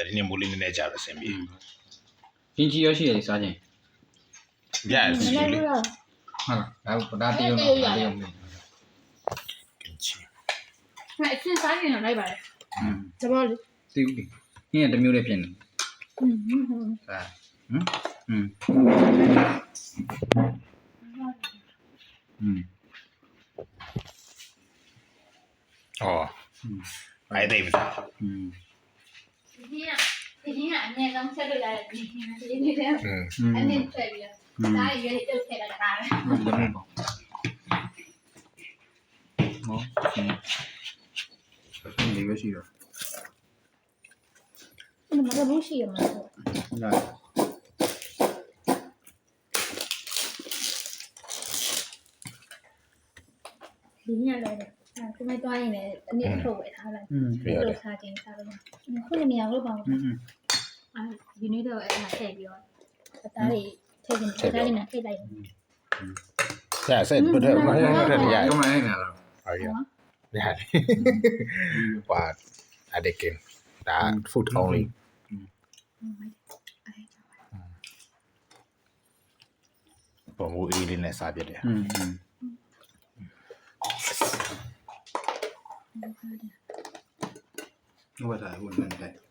ဒီနေ့မိုးလေးနည်းနည်းကြာတော့ဆင်ပြေ 金鸡要写的啥钱？ ရစီလေး 啊，然后不大地用了，不大地用的。 ကင်ချီ အဲ့အစစားရင်လိုက်ပါလေ 嗯， တဘောလေ 对不对？你也没有来骗你，是吧？ဟောအဲ့ဒါပဲ ဒီကအမြဲတမ်းဆက်လို့ရတယ်ဒီနေ့တည်းအနေနဲ့ထွက်ပြီးတော့ဒါရွေးတုတ်ထည့်တာဒါပဲ 怎么搞？哦，你这个是的， ဒီမှာတော့ရှိရမှာပေါ့ 那 ဒီနေ့လည်းဒီမဲ့တွားရင်လည်းအနည်းထုတ်ဝယ်ထားလိုက်လို့စားခြင်းစားလို့ခုနမရလို့ပါဘူးဒီနေ့တော့အဲ့ဒါထည့်ပြီးတော့အသားတွေထည့်ခြင်းအသားတွေနဲ့ထည့်လိုက် ရဆက်ဘယ်ထဲမှာထည့်ရ 干嘛那个了？ ဟုတ်ရရတယ်ဟွာအဒကင်ဒါ food only ပုံမူအေးလေးနဲ့စားပြတယ် 我才问问的。